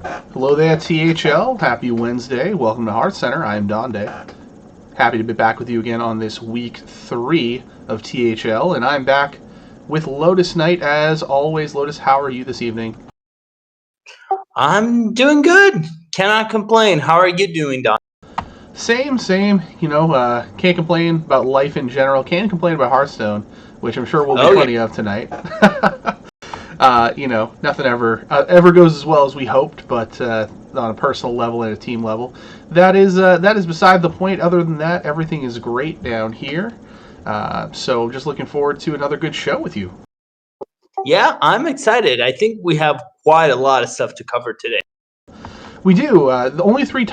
Hello there, THL. Happy Wednesday. Welcome to HearthCenter. I am Donde. Happy to be back with you again on this week 3 of THL, and I'm back with LotusKnight as always. Lotus, how are you this evening? I'm doing good. Cannot complain. How are you doing, Don? Same. Can't complain about life in general. Can't complain about Hearthstone, which I'm sure we'll be Oh, yeah. plenty of tonight. Nothing ever goes as well as we hoped, but on a personal level and a team level, that is beside the point. Other than that, everything is great down here. So just looking forward to another good show with you. Yeah, I'm excited. I think we have quite a lot of stuff to cover today. We do. The only three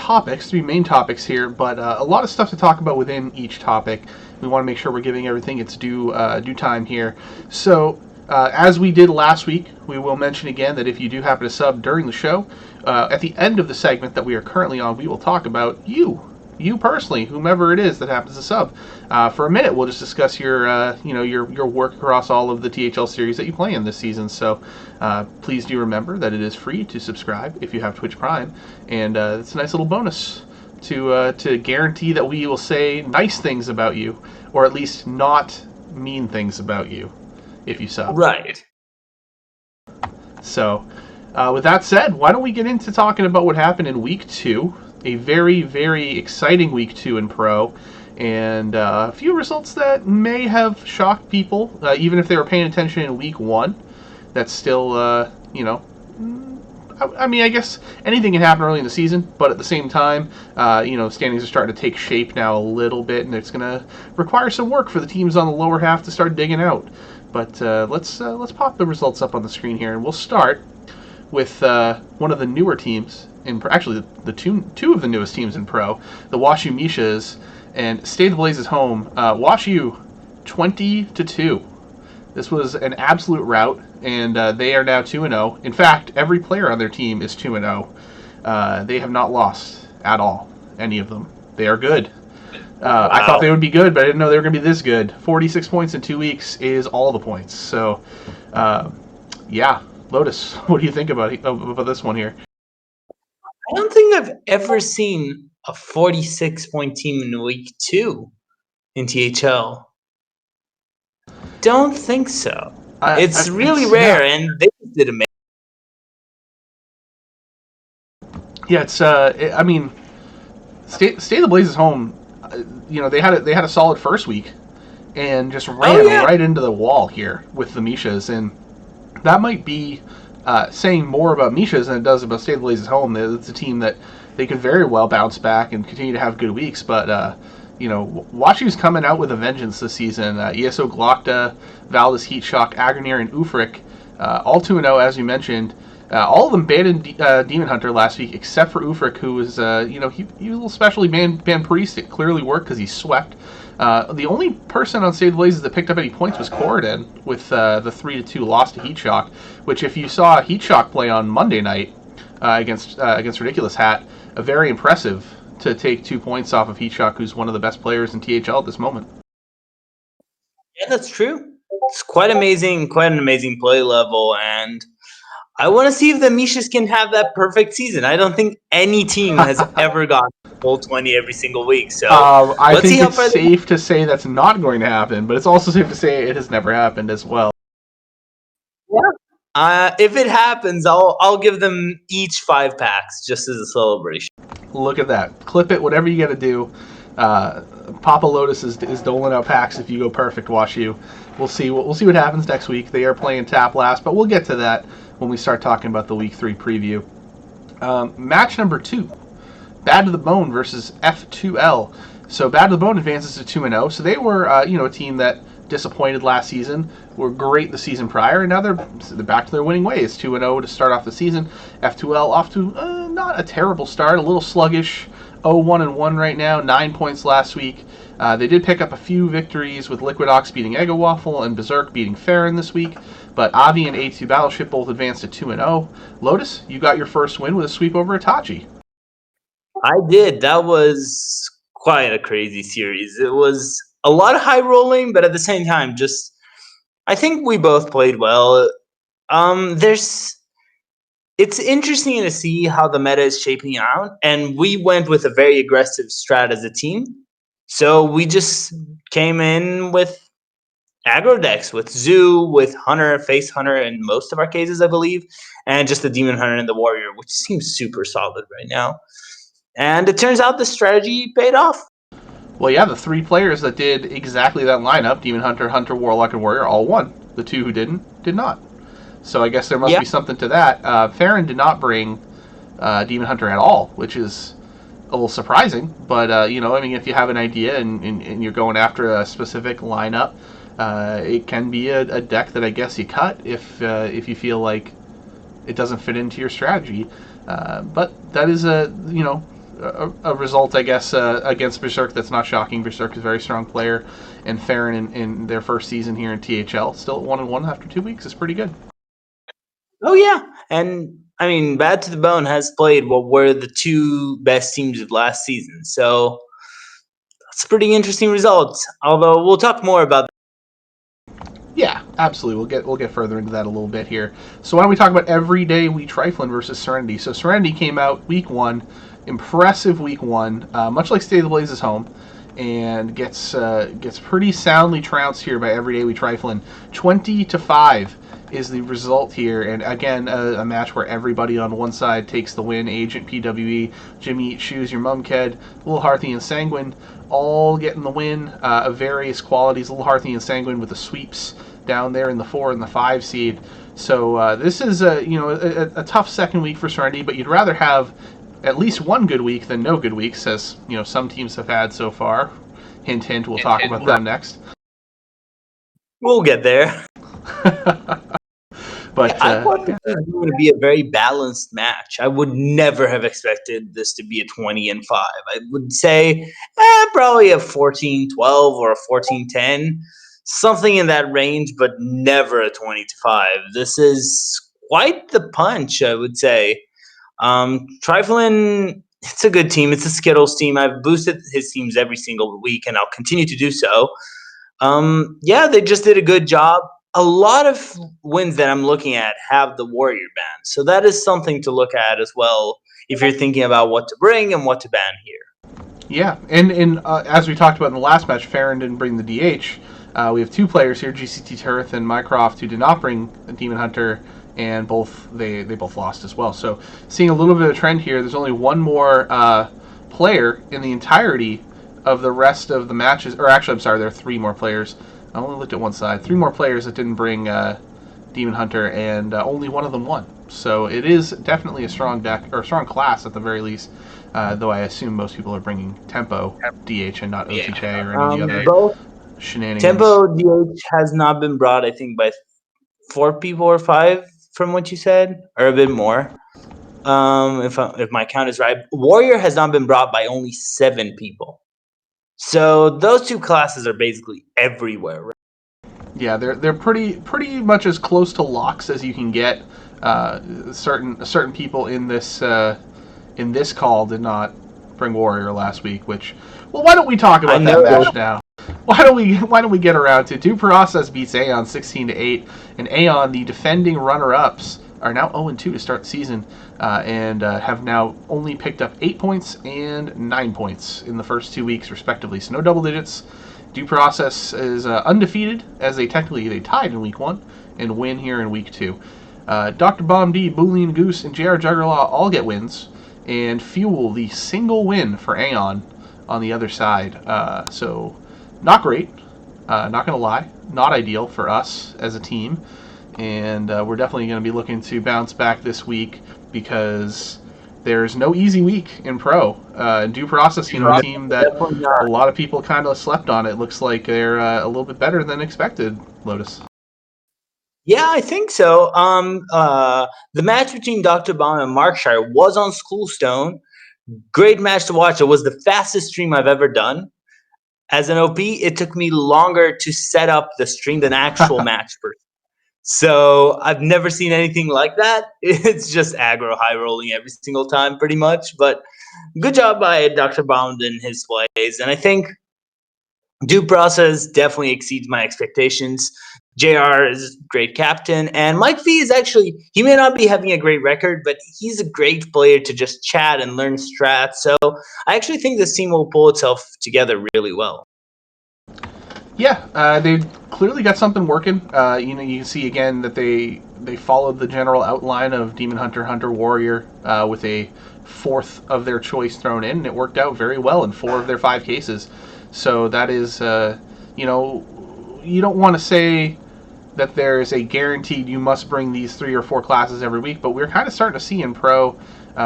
main topics here, but a lot of stuff to talk about within each topic. We want to make sure we're giving everything its due time here. So, as we did last week, we will mention again that if you do happen to sub during the show, at the end of the segment that we are currently on, we will talk about you personally, whomever it is that happens to sub. For a minute, we'll just discuss your work across all of the THL series that you play in this season. So please do remember that it is free to subscribe if you have Twitch Prime, and it's a nice little bonus to guarantee that we will say nice things about you, or at least not mean things about you, if you sub. Right. So, with that said, why don't we get into talking about what happened in Week 2? A very, very exciting Week 2 in Pro, and a few results that may have shocked people, even if they were paying attention in Week 1. That's still, I guess anything can happen early in the season, but at the same time, standings are starting to take shape now a little bit, and it's going to require some work for the teams on the lower half to start digging out. But let's pop the results up on the screen here, and we'll start with one of the newer teams actually the two of the newest teams in Pro, the WashU Mishas, and Stay the Blazes home. WashU 20-2. This was an absolute rout, and they are now 2-0. In fact, every player on their team is 2-0. They have not lost at all, any of them. They are good. Wow. I thought they would be good, but I didn't know they were going to be this good. 46 points in 2 weeks is all the points. So, yeah. Lotus, what do you think about this one here? I don't think I've ever seen a 46-point team in Week 2 in THL. Don't think so. It's really rare, and they did amazing. Yeah, Stay the Blazes home. They had a solid first week, and just ran right into the wall here with the Mishas, and that might be saying more about Mishas than it does about Stay the Blazes home. It's a team that they could very well bounce back and continue to have good weeks, but WashU's coming out with a vengeance this season. ESO Glocta, Valdez Heatshock, Agronir, and Ufric, all 2-0 as you mentioned. All of them banned Demon Hunter last week, except for Ufric, who was, he was a little specially banned Priest. It clearly worked because he swept. The only person on Stay the Blazes that picked up any points was Corridon with the 3-2 loss to Heatshock, which if you saw Heatshock play on Monday night against Ridiculous Hat, very impressive to take 2 points off of Heatshock, who's one of the best players in THL at this moment. Yeah, that's true. It's quite an amazing play level, and I want to see if the Mishas can have that perfect season. I don't think any team has ever gotten full 20 every single week. So I think it's safe to say that's not going to happen, but it's also safe to say it has never happened as well. Yeah. If it happens, I'll give them each 5 packs just as a celebration. Look at that. Clip it, whatever you got to do. Papa Lotus is doling out packs if you go perfect, WashU. We'll see what happens next week. They are playing tap last, but we'll get to that when we start talking about the Week 3 preview. Match number 2, Bad to the Bone versus F2L. So Bad to the Bone advances to 2-0. So they were a team that disappointed last season, were great the season prior, and now they're back to their winning ways. 2-0 to start off the season. F2L off to not a terrible start, a little sluggish. 0-1-1 right now, 9 points last week. They did pick up a few victories with Liquid Ox beating Eggo Waffle and Berserk beating Farron this week, but Avi and A2 Battleship both advanced to 2-0. Lotus, you got your first win with a sweep over Itachi. I did. That was quite a crazy series. It was a lot of high rolling, but at the same time, I think we both played well. There's It's interesting to see how the meta is shaping out, and we went with a very aggressive strat as a team. So we just came in with aggro decks with Zoo, with Hunter, Face Hunter in most of our cases, I believe, and just the Demon Hunter and the Warrior, which seems super solid right now. And it turns out the strategy paid off. Well, yeah, the 3 players that did exactly that lineup, Demon Hunter, Hunter, Warlock, and Warrior, all won. The 2 who didn't, did not. So I guess there must Yeah. be something to that. Farron did not bring Demon Hunter at all, which is a little surprising. But, if you have an idea and you're going after a specific lineup, it can be a deck that I guess you cut if you feel like it doesn't fit into your strategy. But that is a result, I guess, against Berserk that's not shocking. Berserk is a very strong player, and Farron in their first season here in THL, still at 1-1 after 2 weeks, is pretty good. Oh yeah, and I mean, Bad to the Bone has played what were the 2 best teams of last season, so that's a pretty interesting result. Although we'll talk more about. Yeah, absolutely. We'll get further into that a little bit here. So why don't we talk about Everyday We Triflin versus Serenity? So Serenity came out week 1, impressive week 1, much like State of the Blaze's home, and gets pretty soundly trounced here by Everyday We Triflin. 20-5 is the result here, and again a match where everybody on one side takes the win. Agent, PWE, Jimmy Eat Shoes, Your Mum Ked, Little Hearthy, and Sanguine all getting the win of various qualities. Little Hearthy and Sanguine with the sweeps down there in the 4 and the 5 seed. So this is a tough second week for Serenity, but you'd rather have at least one good week than no good weeks, as some teams have had so far. Hint, hint. We'll talk about them next. We'll get there. But I thought this was going to be a very balanced match. I would never have expected this to be a 20-5. I would say probably a 14-12 or a 14-10, something in that range, but never a 20-5. This is quite the punch, I would say. Triflin, it's a good team. It's a Skittles team. I've boosted his teams every single week, and I'll continue to do so. They just did a good job. A lot of wins that I'm looking at have the Warrior ban, so that is something to look at as well if you're thinking about what to bring and what to ban here. Yeah, and as we talked about in the last match, Farron didn't bring the DH. We have 2 players here, GCT Turth and Mycroft, who did not bring the Demon Hunter, and they both lost as well. So seeing a little bit of a trend here, there's only one more player in the entirety of the rest of the matches. Or actually, I'm sorry, there are 3 more players. I only looked at one side. 3 more players that didn't bring Demon Hunter, and only one of them won. So it is definitely a strong deck, or a strong class at the very least. Though I assume most people are bringing Tempo DH and not OTJ or any of the other shenanigans. Tempo DH has not been brought, I think, by 4 people or 5 from what you said, or a bit more. If my count is right, Warrior has not been brought by only 7 people. So those 2 classes are basically everywhere. Right? Yeah, they're pretty much as close to locks as you can get. Certain people in this call did not bring Warrior last week. Why don't we talk about that match now? Why don't we get around to Due Process beats Aeon 16-8, and Aeon, the defending runner-ups, are now 0-2 to start the season, and have now only picked up 8 points and 9 points in the first 2 weeks, respectively. So no double digits. Due Process is undefeated, as they tied in week 1 and win here in week 2. Dr. Bomb D, Boolean Goose, and JR Juggerlaw all get wins and fuel the single win for Aeon on the other side. So not great, not going to lie. Not ideal for us as a team. And we're definitely going to be looking to bounce back this week, because there's no easy week in Pro. Due Process, a team that a lot of people kind of slept on. It looks like they're a little bit better than expected, Lotus. Yeah, I think so. The match between Dr. Bomb and Markshire was on Schoolstone. Great match to watch. It was the fastest stream I've ever done. As an OP, it took me longer to set up the stream than actual match person. So I've never seen anything like that. It's just aggro high rolling every single time, pretty much. But good job by Dr. Bomb and his plays. And I think Due Process definitely exceeds my expectations. JR is great captain, and Mike V is actually, he may not be having a great record, but he's a great player to just chat and learn strats. So I actually think this team will pull itself together really well. Yeah, they've clearly got something working. You can see again that they followed the general outline of Demon Hunter, Hunter Warrior, with a fourth of their choice thrown in, and it worked out very well in 4 of their 5 cases. So that is, you don't want to say that there's a guaranteed you must bring these 3 or 4 classes every week, but we're kind of starting to see in Pro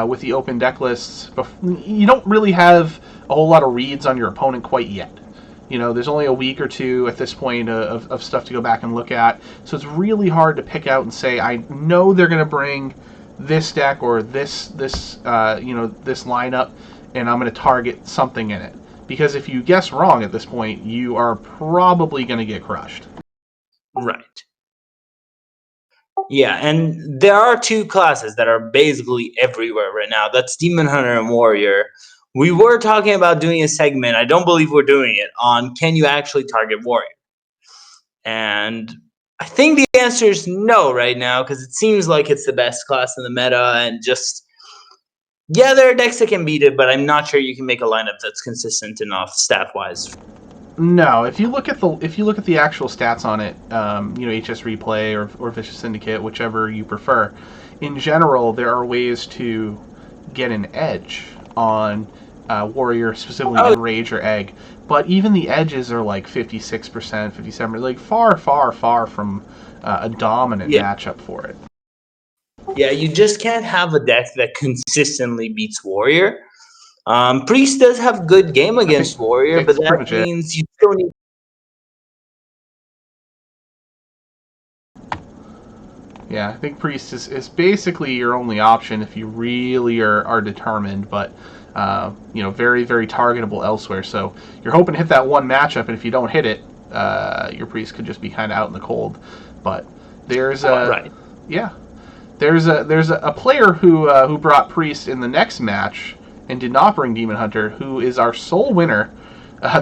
with the open deck lists, you don't really have a whole lot of reads on your opponent quite yet. There's only a week or 2 at this point of stuff to go back and look at. So it's really hard to pick out and say, I know they're going to bring this deck or this lineup, and I'm going to target something in it. Because if you guess wrong at this point, you are probably going to get crushed. Right. Yeah, and there are 2 classes that are basically everywhere right now. That's Demon Hunter and Warrior. We were talking about doing a segment, I don't believe we're doing it, on can you actually target Warrior? And I think the answer is no right now, because it seems like it's the best class in the meta, and just, yeah, there are decks that can beat it, but I'm not sure you can make a lineup that's consistent enough stat-wise. No, if you look at the actual stats on it, HS Replay or Vicious Syndicate, whichever you prefer, in general, there are ways to get an edge on Warrior, specifically in Rage or Egg. But even the edges are like 56%, 57%, like far, far, far from a dominant matchup for it. Yeah, you just can't have a deck that consistently beats Warrior. Priest does have good game against Warrior, but that means you still need. Yeah, I think Priest is basically your only option if you really are determined, but very, very targetable elsewhere. So you're hoping to hit that one matchup, and if you don't hit it, your Priest could just be kind of out in the cold. But there's there's a player who brought Priest in the next match and did not bring Demon Hunter, who is our sole winner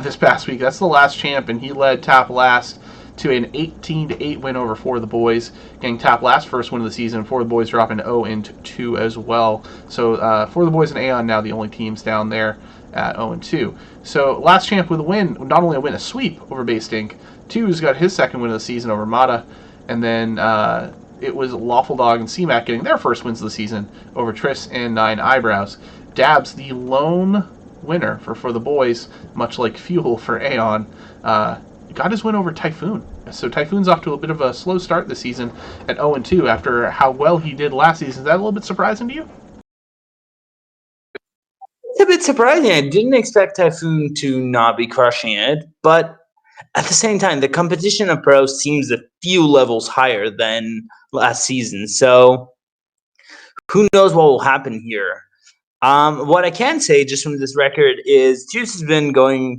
this past week. That's the last champ, and he led Tap Last to an 18-8 win over 4 of the boys, getting Tap Last first win of the season. 4 of the boys dropping 0-2 as well. So 4 of the boys and Aeon now the only teams down there at 0-2. So last champ with a win, not only a win, a sweep over Based Inc. 2's got his second win of the season over Mata, and then it was Lawful Dog and CMAC getting their first wins of the season over Triss and 9 Eyebrows. Dabs, the lone winner for the boys, much like Fuel for Aeon, got his win over Typhoon. So Typhoon's off to a bit of a slow start this season at 0-2 after how well he did last season. Is that a little bit surprising to you? It's a bit surprising. I didn't expect Typhoon to not be crushing it, but at the same time, the competition of Pro seems a few levels higher than last season. So who knows what will happen here. What I can say just from this record is Juice has been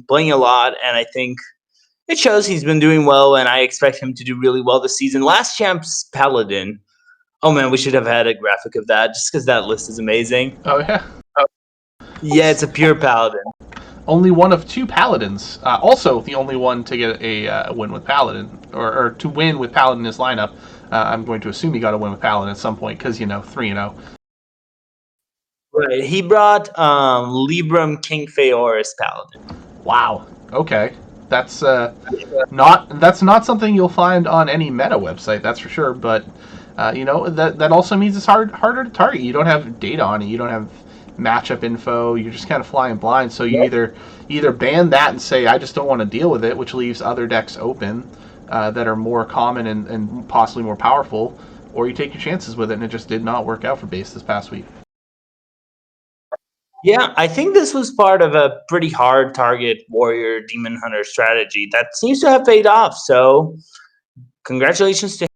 playing a lot, and I think it shows he's been doing well, and I expect him to do really well this season. Last champ's Paladin. Oh man, we should have had a graphic of that just because that list is amazing. Oh yeah. Yeah, it's a pure Paladin. Only one of 2 Paladins. Also the only one to get a win with Paladin, or to win with Paladin in his lineup. I'm going to assume he got a win with Paladin at some point because 3-0. Right, he brought Libram King Feoris Paladin. Wow. Okay. That's not something you'll find on any meta website, that's for sure. But that also means it's harder to target. You don't have data on it. You don't have matchup info. You're just kind of flying blind. So you either ban that and say I just don't want to deal with it, which leaves other decks open that are more common and possibly more powerful, or you take your chances with it, and it just did not work out for Base this past week. Yeah, I think this was part of a pretty hard target Warrior Demon Hunter strategy that seems to have paid off. So, congratulations to him.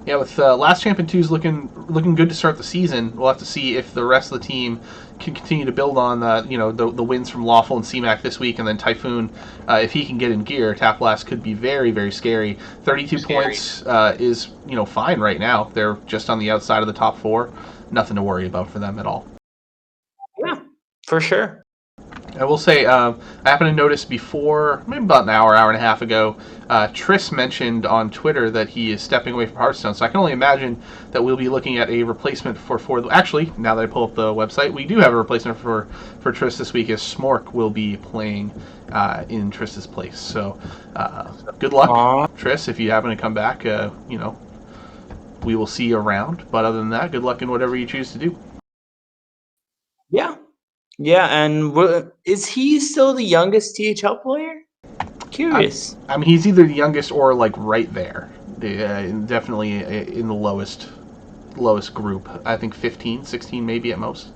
Yeah, with Last Champion 2's looking good to start the season. We'll have to see if the rest of the team can continue to build on the wins from Lawful and CMAC this week, and then Typhoon, if he can get in gear, Tap Last could be very, very scary. 32 points is fine right now. They're just on the outside of the top 4. Nothing to worry about for them at all. Yeah, for sure. I will say, I happened to notice before, maybe about an hour and a half ago, Triss mentioned on Twitter that he is stepping away from Hearthstone. So I can only imagine that we'll be looking at a replacement for. Actually, now that I pull up the website, we do have a replacement for Triss this week, as Smork will be playing in Triss's place. So good luck, Triss, if you happen to come back. We will see you around. But other than that, good luck in whatever you choose to do. Yeah. Yeah, and is he still the youngest THL player? Curious. I mean, he's either the youngest or like right there. Definitely in the lowest group. I think 15, 16 maybe at most.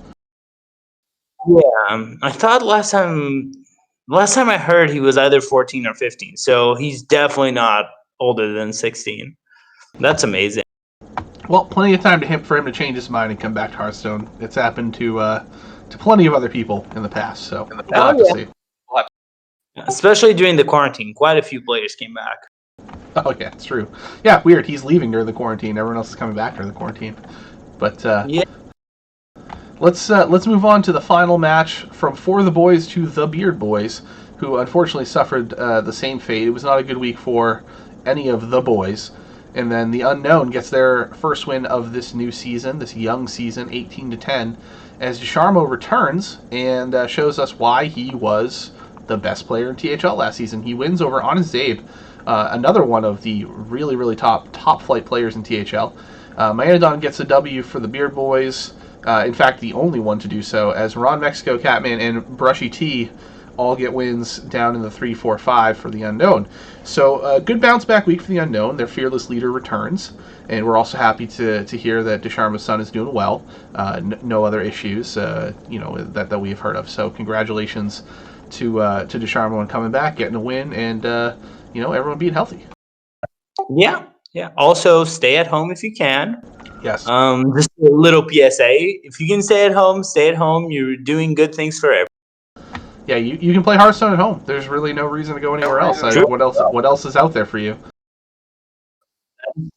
Yeah, I thought last time I heard he was either 14 or 15. So he's definitely not older than 16. That's amazing. Well, plenty of time for him to change his mind and come back to Hearthstone. It's happened to plenty of other people in the past, so we'll have to see. Especially during the quarantine, quite a few players came back. Oh yeah, it's true. Yeah, weird. He's leaving during the quarantine. Everyone else is coming back during the quarantine. But yeah, let's move on to the final match from For the Boys to the Beard Boys, who unfortunately suffered the same fate. It was not a good week for any of the boys. And then the Unknown gets their first win of this new season, this young season, 18-10, as Desharmo returns and shows us why he was the best player in THL last season. He wins over Honest Zabe, another one of the really, really top flight players in THL. Myanodon gets a W for the Beard Boys. In fact, the only one to do so, as Ron Mexico, Catman, and Brushy T all get wins down in the 3-4-5 for the Unknown. So a good bounce back week for the Unknown. Their fearless leader returns, and we're also happy to hear that Desharmo's son is doing well. No other issues, that we have heard of. So congratulations to Desharmo on coming back, getting a win, and everyone being healthy. Yeah. Also, stay at home if you can. Yes. Just a little PSA: if you can stay at home, stay at home. You're doing good things for everyone. Yeah, you can play Hearthstone at home. There's really no reason to go anywhere else. What else is out there for you?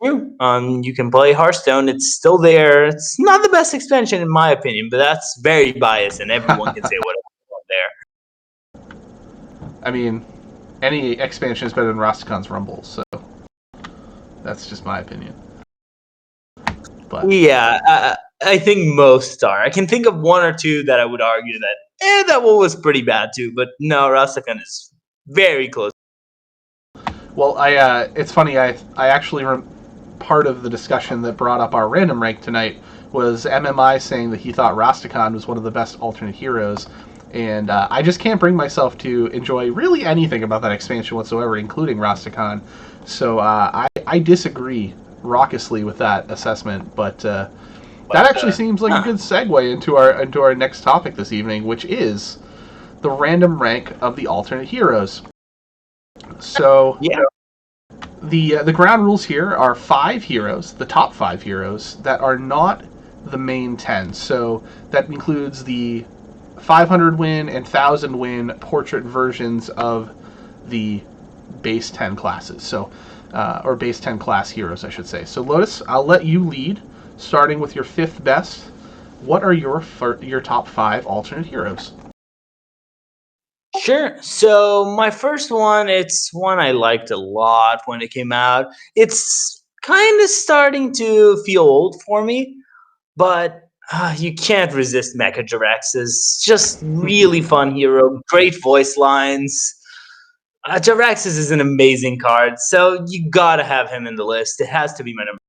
True. You can play Hearthstone. It's still there. It's not the best expansion in my opinion, but that's very biased, and everyone can say whatever they want there. I mean, any expansion is better than Rastikon's Rumble, so that's just my opinion. But yeah, I think most are. I can think of one or two that I would argue that that one was pretty bad too, but no, Rastakhan is very close. Well, it's funny. I actually part of the discussion that brought up our random rank tonight was MMI saying that he thought Rastakhan was one of the best alternate heroes, and I just can't bring myself to enjoy really anything about that expansion whatsoever, including Rastakhan. So I disagree raucously with that assessment, but that actually seems like a good segue into our next topic this evening, which is the random rank of the alternate heroes. So the ground rules here are 5 heroes, the top 5 heroes that are not the main 10. So that includes the 500 win and 1,000 win portrait versions of the base 10 classes. So or base 10 class heroes, I should say. So Lotus, I'll let you lead, starting with your 5th best. What are your top 5 alternate heroes? Sure. So my first one, it's one I liked a lot when it came out. It's kind of starting to feel old for me, but you can't resist Mecha Jiraxis. Just really fun hero, great voice lines. Jiraxis is an amazing card, so you gotta have him in the list. It has to be my number.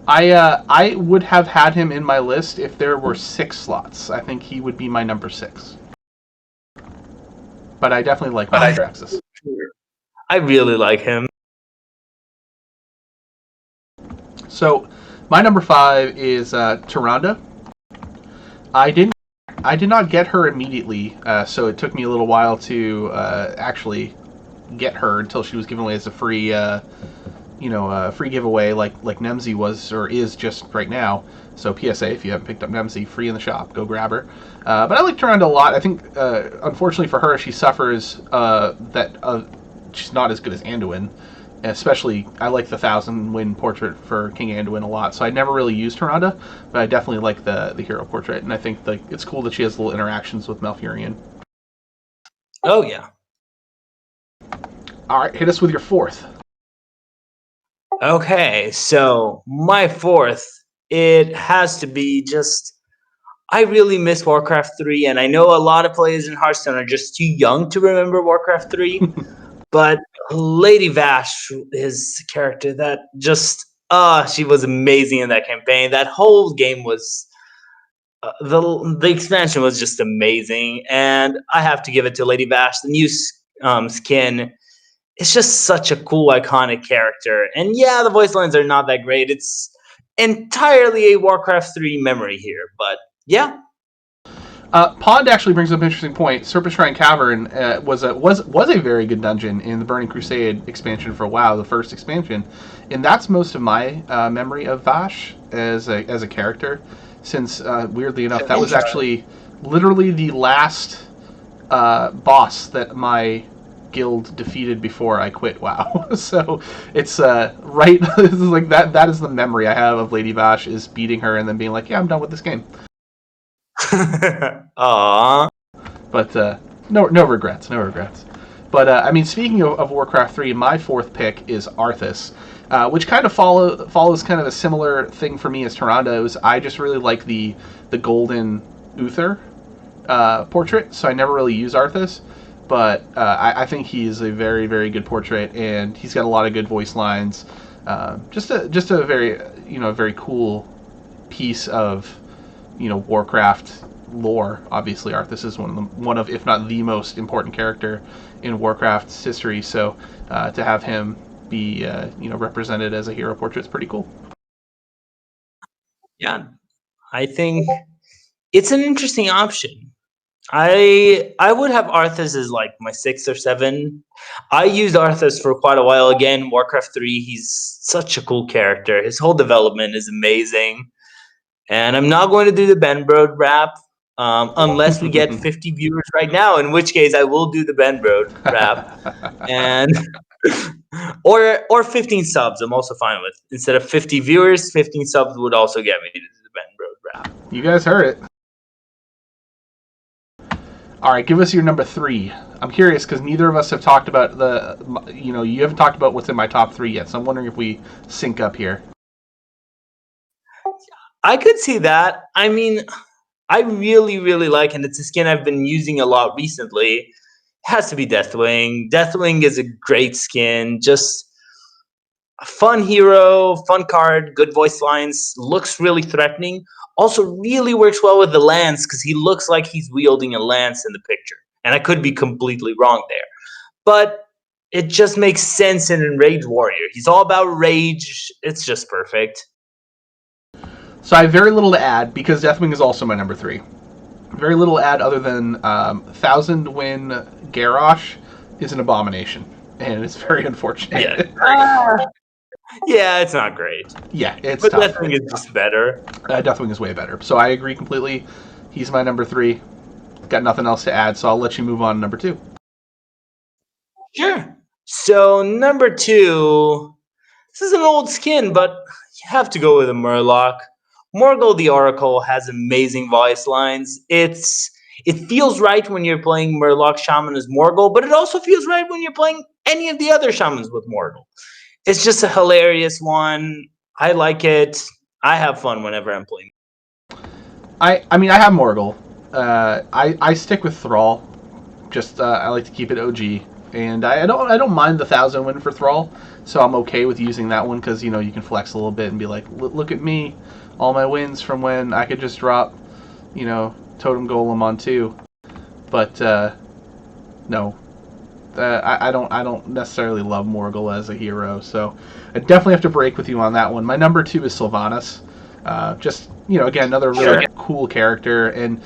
I would have had him in my list if there were 6 slots. I think he would be my number 6. But I definitely like Jiraxis. I really like him. So my number 5 is Tyrande. I did not get her immediately, so it took me a little while to actually get her until she was given away as a free, free giveaway like Nemzi was or is just right now. So PSA, if you haven't picked up Nemzi, free in the shop, go grab her. But I like Tyrande a lot. I think, unfortunately for her, she suffers that she's not as good as Anduin. Especially, I like the 1,000 win portrait for King Anduin a lot. So I never really used Tyrande, but I definitely like the hero portrait, and I think like it's cool that she has little interactions with Malfurion. Oh yeah. All right, hit us with your fourth. Okay, so my fourth, it has to be just. I really miss Warcraft 3, and I know a lot of players in Hearthstone are just too young to remember Warcraft 3. But Lady Vash is a character that just she was amazing in that campaign. That whole game was the expansion was just amazing, and I have to give it to Lady Vash. The new skin, it's just such a cool, iconic character. And yeah, the voice lines are not that great. It's entirely a Warcraft 3 memory here, but yeah. Pond actually brings up an interesting point. Serpent Shrine Cavern was a very good dungeon in the Burning Crusade expansion for WoW, the first expansion, and that's most of my memory of Vash as a character. Since weirdly enough, that was actually literally the last boss that my guild defeated before I quit WoW. So it's right. This is like that. That is the memory I have of Lady Vash, is beating her and then being like, "Yeah, I'm done with this game." Aww. But no regrets, no regrets. But I mean, speaking of Warcraft 3, my fourth pick is Arthas, which kind of follows kind of a similar thing for me as Tyrande. I just really like the golden Uther portrait, so I never really use Arthas. But I think he's a very, very good portrait, and he's got a lot of good voice lines. Just a very very cool piece of Warcraft lore. Obviously, Arthas is one of, if not the most important character in Warcraft's history. So to have him be represented as a hero portrait is pretty cool. Yeah, I think it's an interesting option. I would have Arthas as like my 6 or 7. I used Arthas for quite a while. Again, Warcraft 3. He's such a cool character. His whole development is amazing. And I'm not going to do the Ben Brode rap unless we get 50 viewers right now, in which case I will do the Ben Brode rap. And or 15 subs, I'm also fine with. Instead of 50 viewers, 15 subs would also get me to do the Ben Brode rap. You guys heard it. All right, give us your number 3. I'm curious because neither of us have talked about you haven't talked about what's in my top 3 yet, so I'm wondering if we sync up here. I could see that. I mean, I really, really like, and it's a skin I've been using a lot recently. It has to be Deathwing. Deathwing is a great skin. Just a fun hero, fun card, good voice lines, looks really threatening. Also, really works well with the lance because he looks like he's wielding a lance in the picture. And I could be completely wrong there. But it just makes sense in Enraged Warrior. He's all about rage. It's just perfect. So I have very little to add because Deathwing is also my number 3. Very little to add other than 1,000-win Garrosh is an abomination, and it's very unfortunate. Yeah. Yeah, it's not great. Yeah, it's but tough. Deathwing is just better. Deathwing is way better. So I agree completely. He's my number 3. Got nothing else to add, so I'll let you move on to number 2. Sure. So number 2, this is an old skin, but you have to go with a Murloc. Morgul the Oracle has amazing voice lines. It feels right when you're playing Murloc Shaman as Morgul, but it also feels right when you're playing any of the other shamans with Morgul. It's just a hilarious one. I like it. I have fun whenever I'm playing. I mean, I have Morgul. I stick with Thrall. Just I like to keep it OG, and I don't mind the 1,000-win for Thrall, so I'm okay with using that one because you can flex a little bit and be like, look at me, all my wins from when I could just drop, Totem Golem on 2. But no, I don't necessarily love Morgul as a hero, so I definitely have to break with you on that one. My number 2 is Sylvanas. Just again, another really cool character, and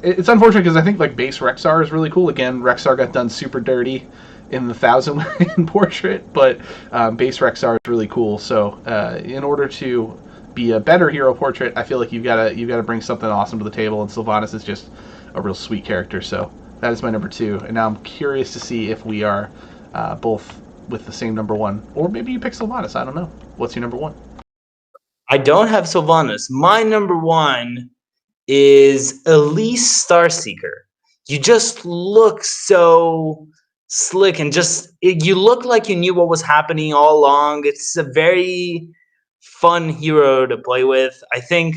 it's unfortunate because I think like base Rexar is really cool. Again, Rexar got done super dirty in the 1,000-win portrait, but base Rexar is really cool. So in order to be a better hero portrait, I feel like you've got to bring something awesome to the table, and Sylvanas is just a real sweet character. So that is my number 2, and now I'm curious to see if we are both with the same number one. Or maybe you pick Sylvanas. I don't know. What's your number one? I don't have Sylvanas. My number one is Elise Starseeker. You just look so slick and you look like you knew what was happening all along. It's a very fun hero to play with. I think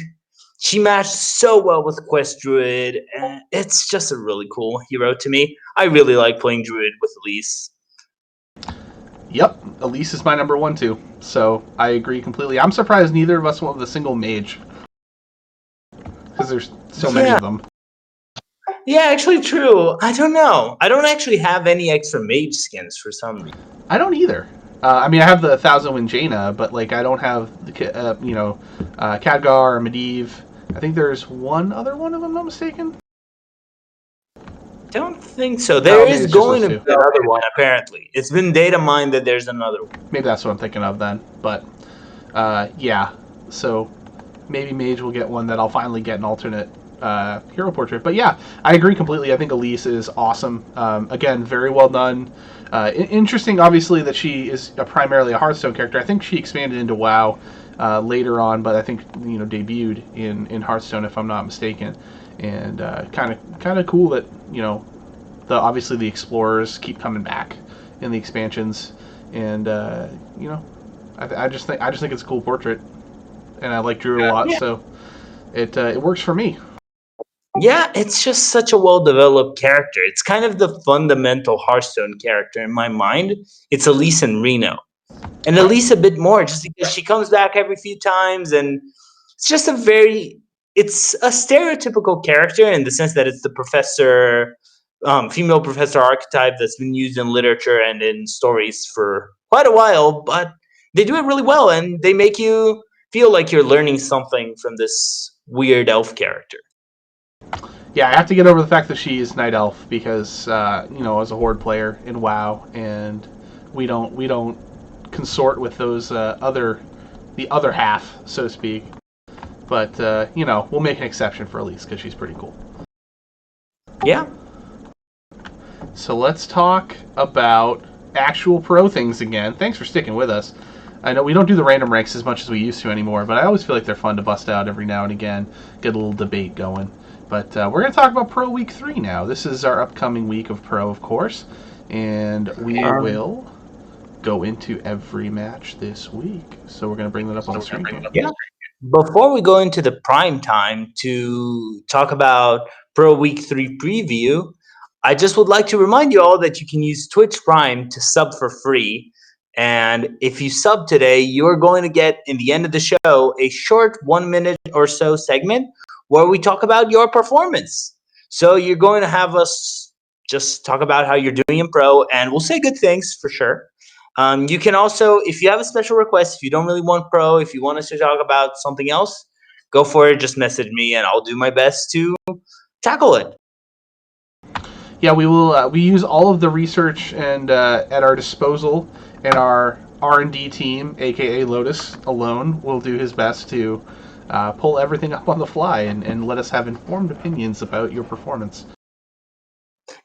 she matched so well with Quest Druid, and it's just a really cool hero to me. I really like playing Druid with Elise. Yep, Elise is my number one too. So I agree completely. I'm surprised neither of us went with a single mage, because there's so many of them. Yeah, actually true. I don't know. I don't actually have any extra mage skins for some reason. I don't either. I mean, I have the 1,000 Wind Jaina, but like I don't have the Khadgar or Medivh. I think there's one other one, if I'm not mistaken. Don't think so. There maybe is it's just going those to two. be another one, apparently. It's been data mined that there's another one. Maybe that's what I'm thinking of then. But yeah, so maybe Mage will get one that I'll finally get an alternate hero portrait. But yeah, I agree completely. I think Elise is awesome. Again, very well done. Interesting, obviously, that she is primarily a Hearthstone character. I think she expanded into WoW later on, but I think debuted in Hearthstone, if I'm not mistaken. And kind of cool that obviously the explorers keep coming back in the expansions, and I just think it's a cool portrait, and I like Druid a lot, so it works for me. Yeah, it's just such a well-developed character. It's kind of the fundamental Hearthstone character in my mind. It's Elise and Reno. And Elise a bit more, just because she comes back every few times, and it's just it's a stereotypical character in the sense that it's the professor, female professor archetype that's been used in literature and in stories for quite a while, but they do it really well, and they make you feel like you're learning something from this weird elf character. Yeah, I have to get over the fact that she is Night Elf because as a Horde player in WoW, and we don't consort with those the other half, so to speak. But we'll make an exception for Elise because she's pretty cool. Yeah. So let's talk about actual pro things again. Thanks for sticking with us. I know we don't do the random ranks as much as we used to anymore, but I always feel like they're fun to bust out every now and again, get a little debate going. But we're going to talk about Pro Week 3 now. This is our upcoming week of Pro, of course, and we will go into every match this week. So we're going to bring that up on the screen. Yeah. Before we go into the prime time to talk about Pro Week 3 preview, I just would like to remind you all that you can use Twitch Prime to sub for free. And if you sub today, you're going to get, in the end of the show, a short 1 minute or so segment where we talk about your performance. So you're going to have us just talk about how you're doing in Pro, and we'll say good things for sure. You can also, if you have a special request, if you don't really want Pro, if you want us to talk about something else, go for it. Just message me, and I'll do my best to tackle it. Yeah, we will. We use all of the research and at our disposal, and our R&D team, aka Lotus, alone will do his best to pull everything up on the fly and let us have informed opinions about your performance.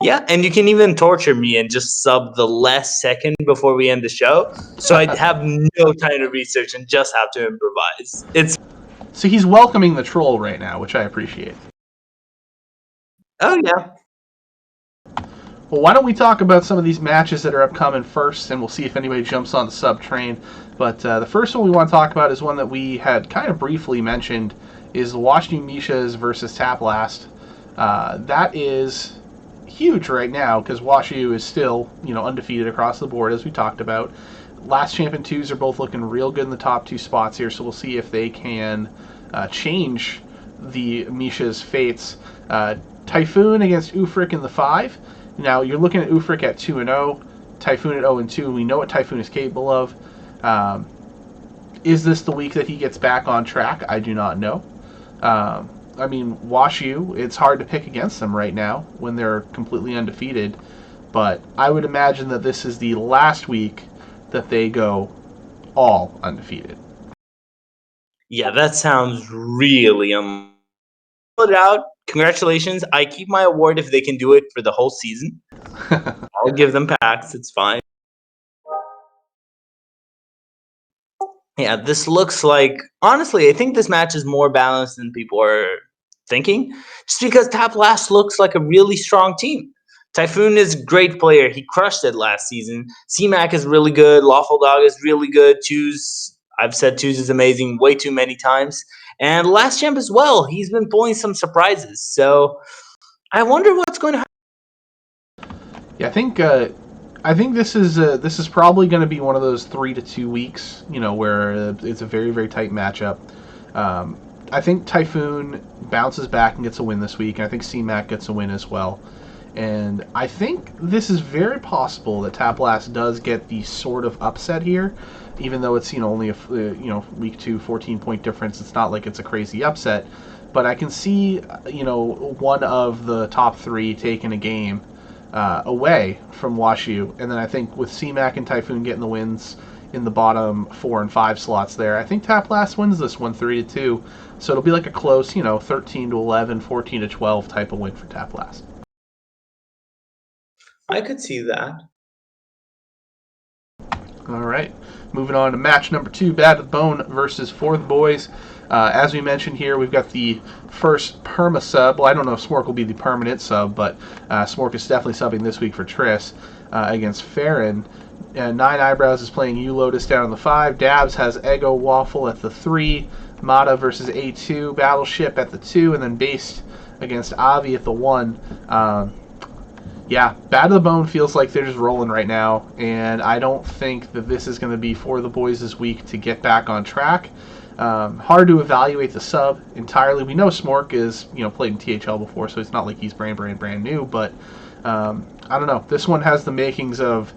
Yeah, and you can even torture me and just sub the last second before we end the show, so I have no time to research and just have to improvise. So he's welcoming the troll right now, which I appreciate. Oh yeah. Well, why don't we talk about some of these matches that are upcoming first, and we'll see if anybody jumps on the sub train. But the first one we want to talk about is one that we had kind of briefly mentioned, is the Washington Mishas versus Taplast. That is huge right now because WashU is still undefeated across the board, as we talked about. Last Champion 2s are both looking real good in the top two spots here, so we'll see if they can change the Mishas' fates. Typhoon against Ufric in the 5. Now, you're looking at Ufric at 2-0, Typhoon at 0-2. We know what Typhoon is capable of. Is this the week that he gets back on track? I do not know. I mean, WashU, it's hard to pick against them right now when they're completely undefeated. But I would imagine that this is the last week that they go all undefeated. Yeah, that sounds really Pull it out. Congratulations. I keep my award if they can do it for the whole season. I'll give them packs. It's fine. Yeah, this looks like, honestly, I think this match is more balanced than people are thinking, just because Top Last looks like a really strong team. Typhoon is a great player. He crushed it last season. C-Mac is really good. Lawful Dog is really good. Twos, I've said Twos is amazing way too many times. And Last Champ as well. He's been pulling some surprises. So I wonder what's going to happen. Yeah, I think this is probably going to be one of those 3 to 2 weeks, where it's a very very tight matchup. I think Typhoon bounces back and gets a win this week, and I think C-Mac gets a win as well. And I think this is very possible that Tap Last does get the sort of upset here, even though it's only a week 2 14-point difference. It's not like it's a crazy upset, but I can see one of the top three taking a game away from WashU, and then I think with C-Mac and Typhoon getting the wins in the bottom 4 and 5 slots there, I think Tap Last wins this one 3-2. So it'll be like a close, 13-11, 14-12 type of win for Tap Last. I could see that. All right, moving on to match number 2, Bad to the Bone versus For the Boys. As we mentioned here, we've got the first perma sub. Well, I don't know if Smork will be the permanent sub, but Smork is definitely subbing this week for Triss against Farron. Nine Eyebrows is playing U Lotus down on the 5. Dabs has Ego Waffle at the 3. Mata versus A2. Battleship at the 2. And then Based against Avi at the 1. Yeah, Bad to the Bone feels like they're just rolling right now, and I don't think that this is going to be For the Boys this week to get back on track. Hard to evaluate the sub entirely. We know Smork is played in THL before, so it's not like he's brand new. But I don't know. This one has the makings of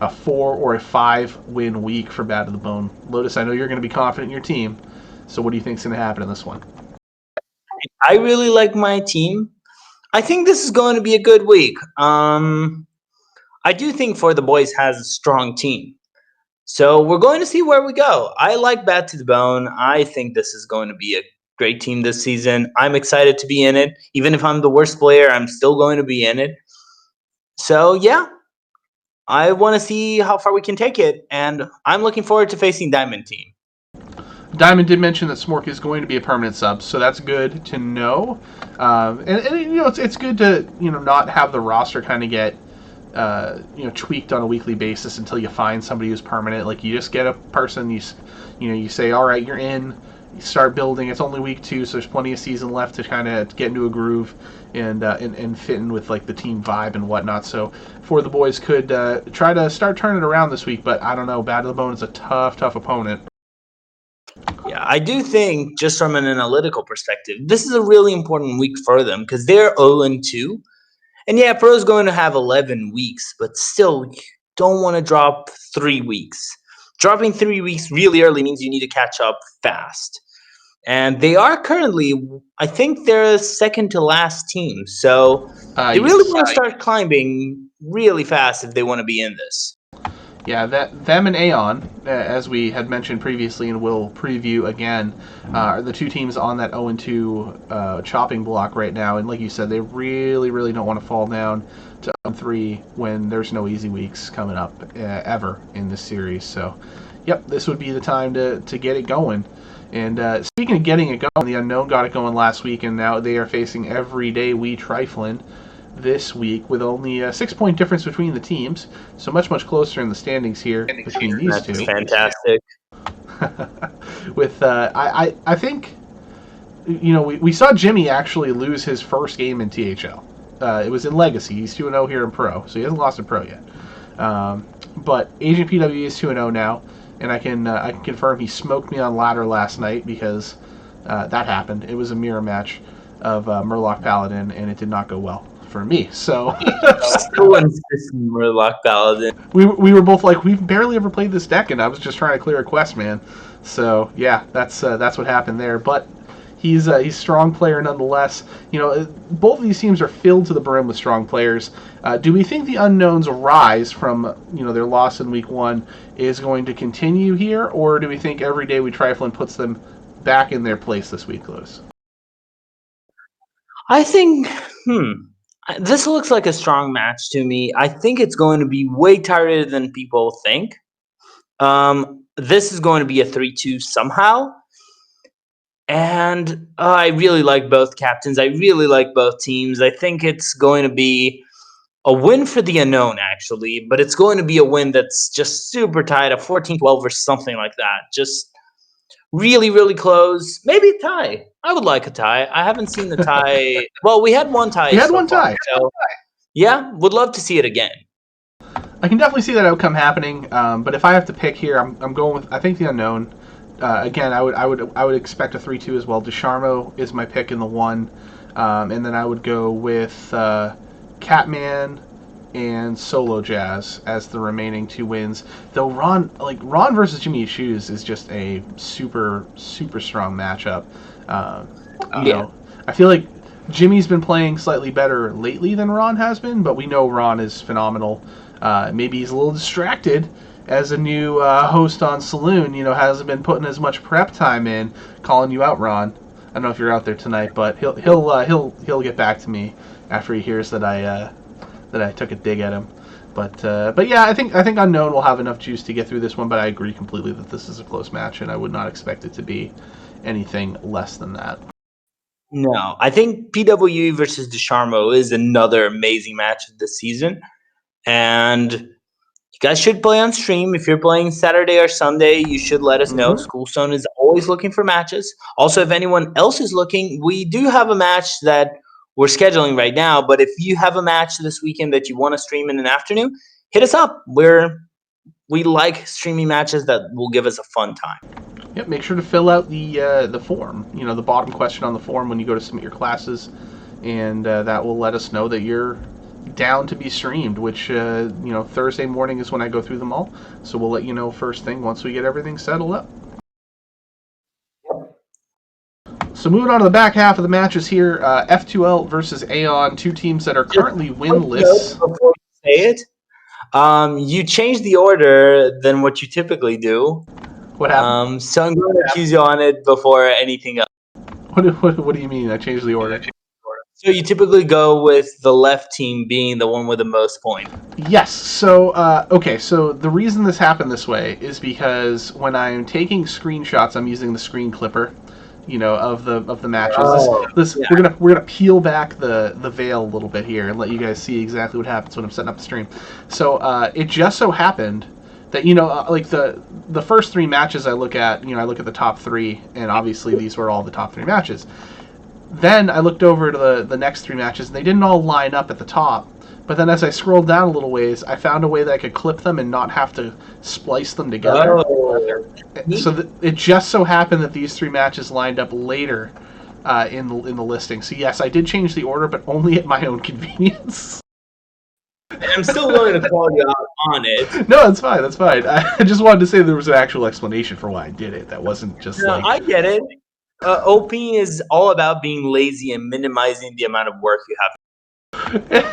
a 4 or a 5 win week for Bad to the Bone. Lotus, I know you're going to be confident in your team. So what do you think's going to happen in this one? I really like my team. I think this is going to be a good week. I do think For the Boys has a strong team. So we're going to see where we go. I like Bad to the Bone. I think this is going to be a great team this season. I'm excited to be in it. Even if I'm the worst player, I'm still going to be in it. So yeah, I want to see how far we can take it. And I'm looking forward to facing Diamond Team. Diamond did mention that Smork is going to be a permanent sub, so that's good to know. And it's good to not have the roster kind of get tweaked on a weekly basis until you find somebody who's permanent. Like you just get a person, you say, all right, you're in. You start building. It's only week 2, so there's plenty of season left to kind of get into a groove and fit in with like the team vibe and whatnot. So For the Boys could try to start turning it around this week, but I don't know. Bad to the Bone is a tough opponent. Yeah, I do think, just from an analytical perspective, this is a really important week for them because they're 0-2. And yeah, Pro's going to have 11 weeks, but still, you don't want to drop 3 weeks. Dropping 3 weeks really early means you need to catch up fast. And they are currently, I think they're a second to last team. So they really want to start climbing really fast if they want to be in this. Yeah, them and Aeon, as we had mentioned previously and will preview again, are the two teams on that 0-2 chopping block right now. And like you said, they really don't want to fall down to 0-3 when there's no easy weeks coming up ever in this series. So, yep, this would be the time to get it going. And speaking of getting it going, the Unknown got it going last week, and now they are facing Everyday We Triflin this week with only a 6-point difference between the teams, so much closer in the standings here between these two. That's fantastic. With I think we saw Jimmy actually lose his first game in THL. It was in Legacy. He's 2-0 here in Pro, so he hasn't lost in Pro yet. But Agent PW is 2-0 now, and I can confirm he smoked me on ladder last night because that happened. It was a mirror match of Murloc Paladin, and it did not go well for me. So Murloc Paladin. We were both like, we've barely ever played this deck, and I was just trying to clear a quest, man. So yeah, that's what happened there. But he's a strong player nonetheless. Both of these teams are filled to the brim with strong players. Do we think the Unknown's rise from their loss in week 1 is going to continue here, or do we think Everyday We Triflin puts them back in their place this week, Lotus? I think, this looks like a strong match to me. I think it's going to be way tighter than people think. This is going to be a 3-2 somehow. And I really like both captains. I really like both teams. I think it's going to be a win for the unknown, actually, but it's going to be a win that's just super tight, a 14-12 or something like that. Just really, really close. Maybe a tie. I would like a tie. I haven't seen the tie. Well, we had one tie We had so one far, tie. so yeah, would love to see it again. I can definitely see that outcome happening. But if I have to pick here, I'm going with I think the unknown. Again, I would expect a 3-2 as well. DeCharmo is my pick in the 1, and then I would go with Catman and Solo Jazz as the remaining 2 wins. Though Ron versus Jimmy Shoes is just a super strong matchup. You know, I feel like Jimmy's been playing slightly better lately than Ron has been, but we know Ron is phenomenal. Maybe he's a little distracted as a new host on Saloon. Hasn't been putting as much prep time in. Calling you out, Ron. I don't know if you're out there tonight, but he'll get back to me after he hears that I took a dig at him. But yeah, I think Unknown will have enough juice to get through this one. But I agree completely that this is a close match, and I would not expect it to be anything less than that. No, I think PWE versus DeCharmo is another amazing match of the season, and you guys should play on stream. If you're playing Saturday or Sunday, you should let us know. Schoolstone is always looking for matches. Also, if anyone else is looking, we do have a match that we're scheduling right now. But if you have a match this weekend that you want to stream in an afternoon, hit us up. We like streaming matches that will give us a fun time. Yep, make sure to fill out the form. The bottom question on the form when you go to submit your classes, and that will let us know that you're down to be streamed. Which Thursday morning is when I go through them all, so we'll let you know first thing once we get everything settled up. So moving on to the back half of the matches here, F2L versus Aeon, 2 teams that are currently winless. Before you say it, you changed the order than what you typically do. What happened? So I'm going to accuse you on it before anything else. What do you mean? I changed the order. So you typically go with the left team being the one with the most points. Yes. So okay. So the reason this happened this way is because when I'm taking screenshots, I'm using the screen clipper, of the matches. Yeah. We're gonna peel back the veil a little bit here and let you guys see exactly what happens when I'm setting up the stream. So it just so happened that like the first 3 matches I look at, I look at the top 3, and obviously these were all the top 3 matches. Then I looked over to the next 3 matches, and they didn't all line up at the top. But then as I scrolled down a little ways, I found a way that I could clip them and not have to splice them together. So it just so happened that these 3 matches lined up later in the listing. So yes, I did change the order, but only at my own convenience. I'm still willing to call you out on it. No, that's fine. That's fine. I just wanted to say there was an actual explanation for why I did it. That wasn't just like... I get it. OP is all about being lazy and minimizing the amount of work you have.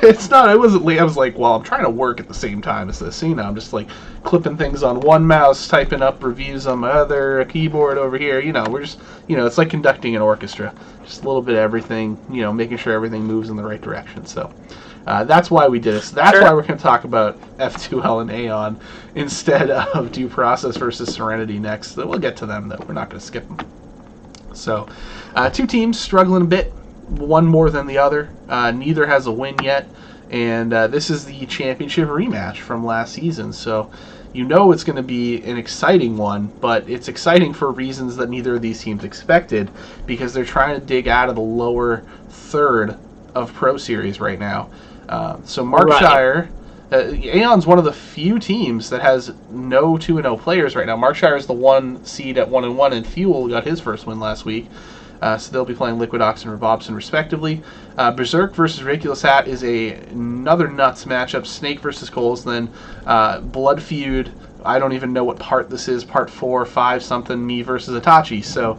It's not. I wasn't late. I was like, well, I'm trying to work at the same time as this. I'm just like clipping things on one mouse, typing up reviews on my other, a keyboard over here. We're just, it's like conducting an orchestra. Just a little bit of everything, making sure everything moves in the right direction. So that's why we did it. So that's why we're going to talk about F2L and Aeon instead of Due Process versus Serenity next. We'll get to them, though. We're not going to skip them. So 2 teams struggling a bit. One more than the other. Neither has a win yet, and this is the championship rematch from last season. So it's going to be an exciting one, but it's exciting for reasons that neither of these teams expected, because they're trying to dig out of the lower third of Pro Series right now. So Markshire, Aeon's one of the few teams that has no 2-0 players right now. Markshire is the 1 seed at 1-1, and Fuel got his first win last week. So they'll be playing Liquid Ox and Revobson respectively. Berserk versus Ridiculous Hat is another nuts matchup. Snake versus Coles. Then Blood Feud. I don't even know what part this is. Part 4, 5 something. Me versus Itachi. So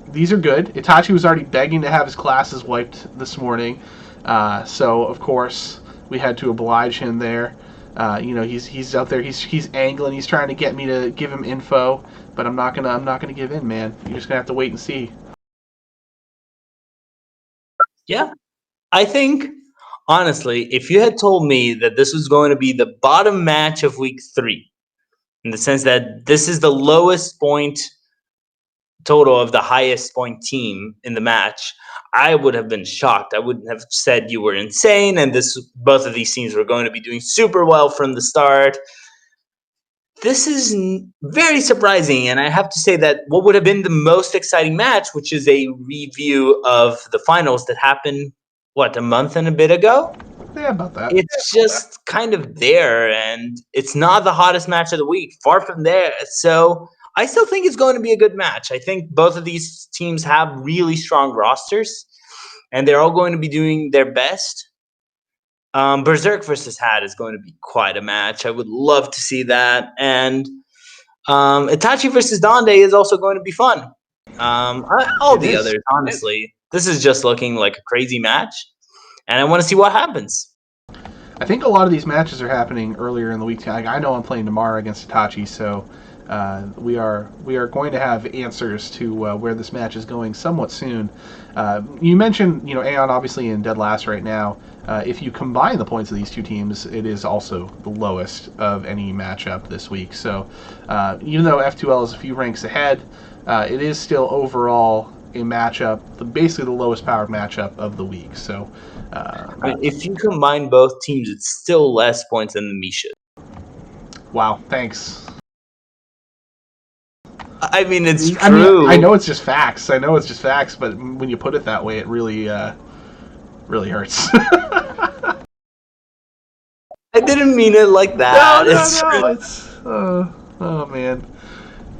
these are good. Itachi was already begging to have his classes wiped this morning. So of course we had to oblige him there. He's out there. He's angling. He's trying to get me to give him info, but I'm not gonna give in, man. You're just gonna have to wait and see. Yeah, I think honestly, if you had told me that this was going to be the bottom match of week 3, in the sense that this is the lowest point total of the highest point team in the match, I would have been shocked. I wouldn't have said you were insane and both of these teams were going to be doing super well from the start. This is very surprising, and I have to say that what would have been the most exciting match, which is a review of the finals that happened, a month and a bit ago? Yeah, about that. It's just kind of there, and it's not the hottest match of the week. Far from there. So I still think it's going to be a good match. I think both of these teams have really strong rosters, and they're all going to be doing their best. Berserk versus Had is going to be quite a match. I would love to see that. And Itachi versus Donde is also going to be fun. All the others, honestly. This is just looking like a crazy match, and I want to see what happens. I think a lot of these matches are happening earlier in the week. I know I'm playing tomorrow against Itachi, so we are going to have answers to where this match is going somewhat soon. You mentioned, Aeon obviously in dead last right now. If you combine the points of these two teams, it is also the lowest of any matchup this week. So even though F2L is a few ranks ahead, it is still overall a matchup, basically the lowest powered matchup of the week. So if you combine both teams, it's still less points than the Misha. Wow, thanks. I mean, it's true. I know it's just facts. But when you put it that way, it really hurts. I didn't mean it like that. No. It's oh man.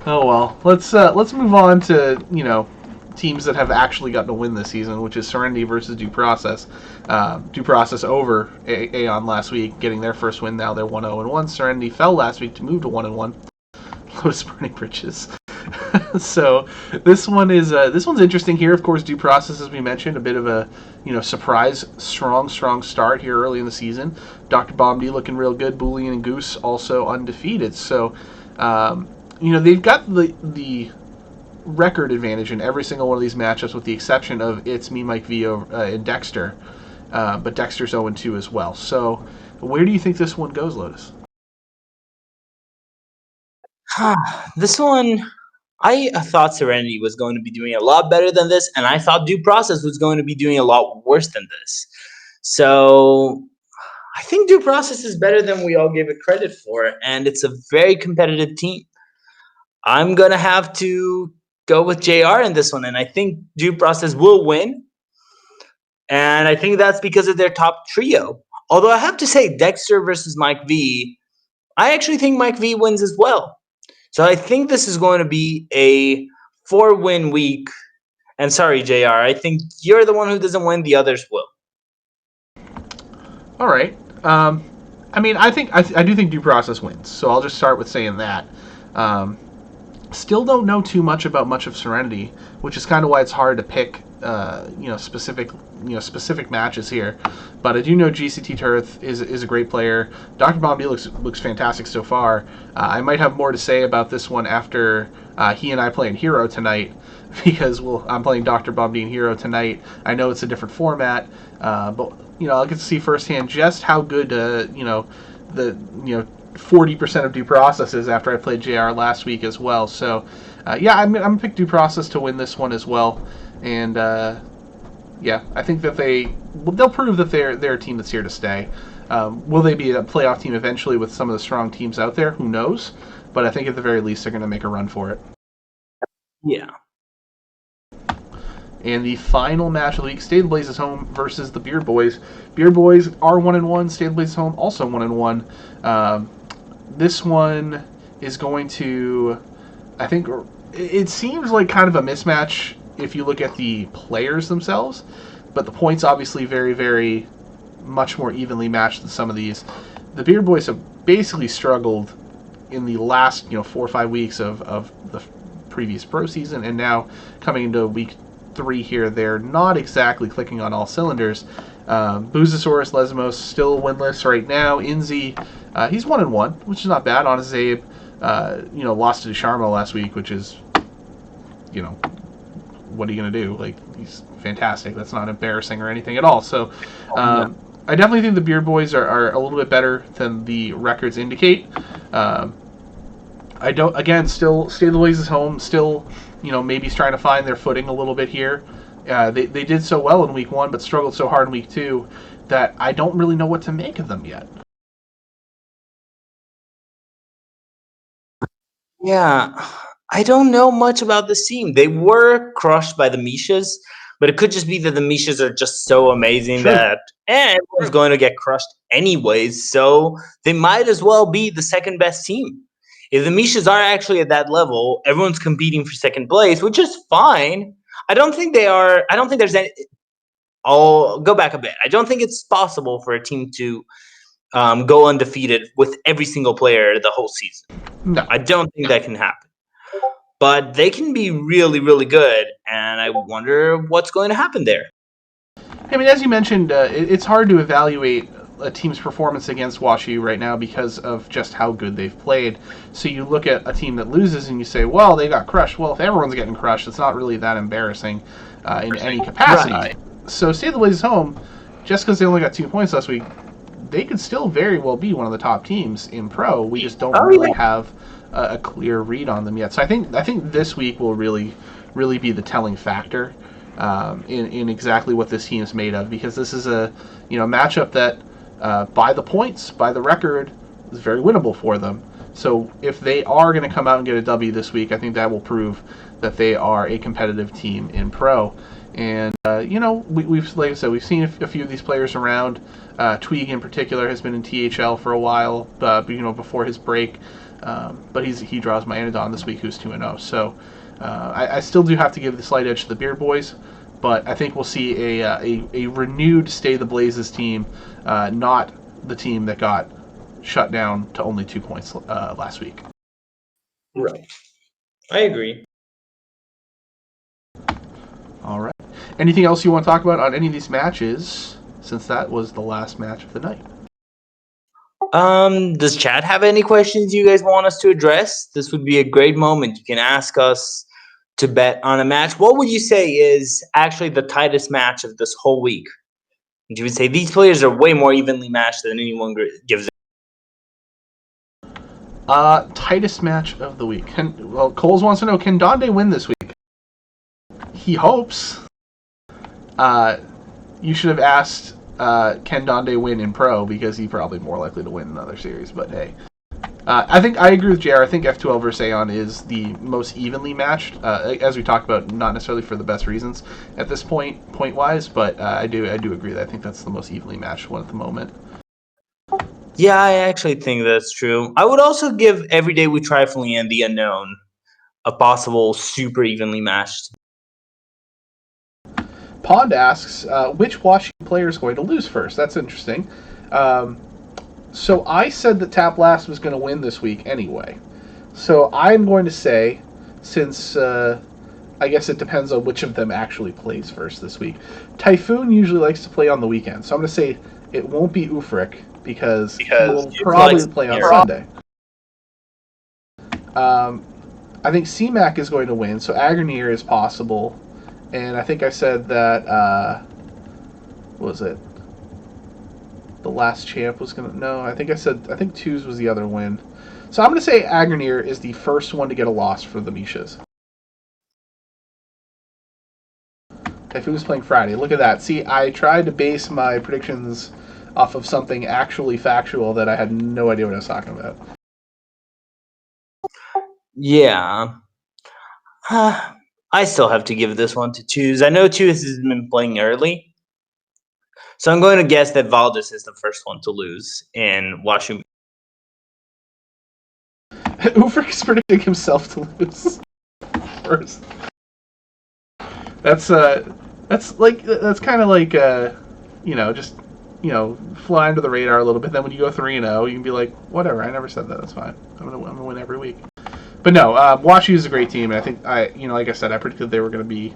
Oh well. Let's move on to teams that have actually gotten a win this season, which is Serenity versus Due Process. Due Process over Aeon last week, getting their first win. Now they're 1-0-1. Serenity fell last week to move to 1-1. Lotus Burning Bridges. So this one's interesting here. Of course, Due Process, as we mentioned, a bit of a surprise strong start here early in the season. Dr. Bomb-D looking real good. Boolean and Goose also undefeated. So they've got the record advantage in every single one of these matchups, with the exception of It's Me, Mike V, and Dexter. But Dexter's 0-2 as well. So where do you think this one goes, Lotus? This one, I thought Serenity was going to be doing a lot better than this, and I thought Due Process was going to be doing a lot worse than this. So I think Due Process is better than we all gave it credit for, and it's a very competitive team. I'm going to have to go with JR in this one, and I think Due Process will win. And I think that's because of their top trio. Although I have to say, Dexter versus Mike V, I actually think Mike V wins as well. So I think this is going to be a 4-win week. And sorry, JR, I think you're the one who doesn't win. The others will. All right. I do think Due Process wins. So I'll just start with saying that. Still don't know too much about much of Serenity, which is kind of why it's hard to pick specific matches here. But I do know GCT Turth is a great player. Dr. Bomb-D looks fantastic so far. I might have more to say about this one after he and I play in Hero tonight, because I'm playing Dr. Bomb-D in Hero tonight. I know it's a different format, but I'll get to see firsthand just how good the 40% of Due Process is after I played JR last week as well. So I'm gonna pick Due Process to win this one as well. And I think that they'll prove that they're a team that's here to stay. Will they be a playoff team eventually with some of the strong teams out there? Who knows? But I think at the very least they're going to make a run for it. Yeah. And the final match of the week, Stay the Blazes home versus the Beard Boys. Beard Boys are 1-1. Stay the Blazes home also 1-1. This one is going to, I think, it seems like kind of a mismatch if you look at the players themselves, but the points obviously very, very much more evenly matched than some of these. The Beard Boys have basically struggled in the last 4 or 5 weeks of the previous pro season, and now coming into week 3 here, they're not exactly clicking on all cylinders. Boozosaurus Lesmos still winless right now. Inzi, he's 1-1, which is not bad. On Zabe, lost to Sharma last week, which is, what are you going to do? Like, he's fantastic. That's not embarrassing or anything at all. So I definitely think the Beard Boys are a little bit better than the records indicate. I don't. Again, still Stay the Blazes home. Still, maybe trying to find their footing a little bit here. They did so well in week 1, but struggled so hard in week 2 that I don't really know what to make of them yet. Yeah, I don't know much about this team. They were crushed by the Mishas, but it could just be that the Mishas are just so amazing True. that everyone's going to get crushed anyways. So they might as well be the second best team. If the Mishas are actually at that level, everyone's competing for second place, which is fine. I don't think they are. I don't think there's any. I'll go back a bit. I don't think it's possible for a team to go undefeated with every single player the whole season. No. I don't think that can happen. But they can be really, really good, and I wonder what's going to happen there. I mean, as you mentioned, it's hard to evaluate a team's performance against WashU right now because of just how good they've played. So you look at a team that loses and you say, well, they got crushed. Well, if everyone's getting crushed, it's not really that embarrassing in any capacity. Right. So Stay the Blazes home, just because they only got 2 points last week, they could still very well be one of the top teams in pro. We just don't really have a clear read on them yet. So I think this week will really be the telling factor in exactly what this team is made of, because this is a matchup that by the points, by the record, is very winnable for them. So if they are going to come out and get a W this week, I think that will prove that they are a competitive team in pro. And we've like I said, we've seen a few of these players around. Tweeg in particular has been in THL for a while, before his break. But he draws my Anadon this week, who's 2-0. So I still do have to give the slight edge to the Beard Boys, but I think we'll see a renewed Stay the Blazes team, not the team that got shut down to only 2 points last week. Right. I agree. All right. Anything else you want to talk about on any of these matches, since that was the last match of the night? Does Chad have any questions you guys want us to address? This would be a great moment. You can ask us to bet on a match. What would you say is actually the tightest match of this whole week? You would say these players are way more evenly matched than anyone gives. Tightest match of the week. Coles wants to know, can Donde win this week? He hopes. You should have asked, can Donde win in pro, because he's probably more likely to win in other series, but hey. I think I agree with JR. I think F12 versus Aeon is the most evenly matched, as we talked about, not necessarily for the best reasons at this point-wise, but I do agree that I think that's the most evenly matched one at the moment. Yeah, I actually think that's true. I would also give Everyday with Trifling and The Unknown a possible super evenly matched. Pond asks, which WashU player is going to lose first? That's interesting. So I said that Tap Last was going to win this week anyway. So I'm going to say, since I guess it depends on which of them actually plays first this week. Typhoon usually likes to play on the weekend, so I'm going to say it won't be Ufric, because he will probably play on Sunday. I think CMAC is going to win, so Agronir is possible. And I think I said that, what was it? The last champ was going to... No, I think Twos was the other win. So I'm going to say Agronir is the first one to get a loss for the Mishas. Typhoon's playing Friday. Look at that. See, I tried to base my predictions off of something actually factual that I had no idea what I was talking about. Yeah. I still have to give this one to Twos. I know Twos has been playing early, so I'm going to guess that Valdez is the first one to lose in WashU. Ufric is predicting himself to lose first. That's kind of like just fly under the radar a little bit. Then when you go 3-0, you can be like, whatever. I never said that. That's fine. I'm gonna win every week. But no, WashU is a great team, and I think like I said, I predicted they were going to be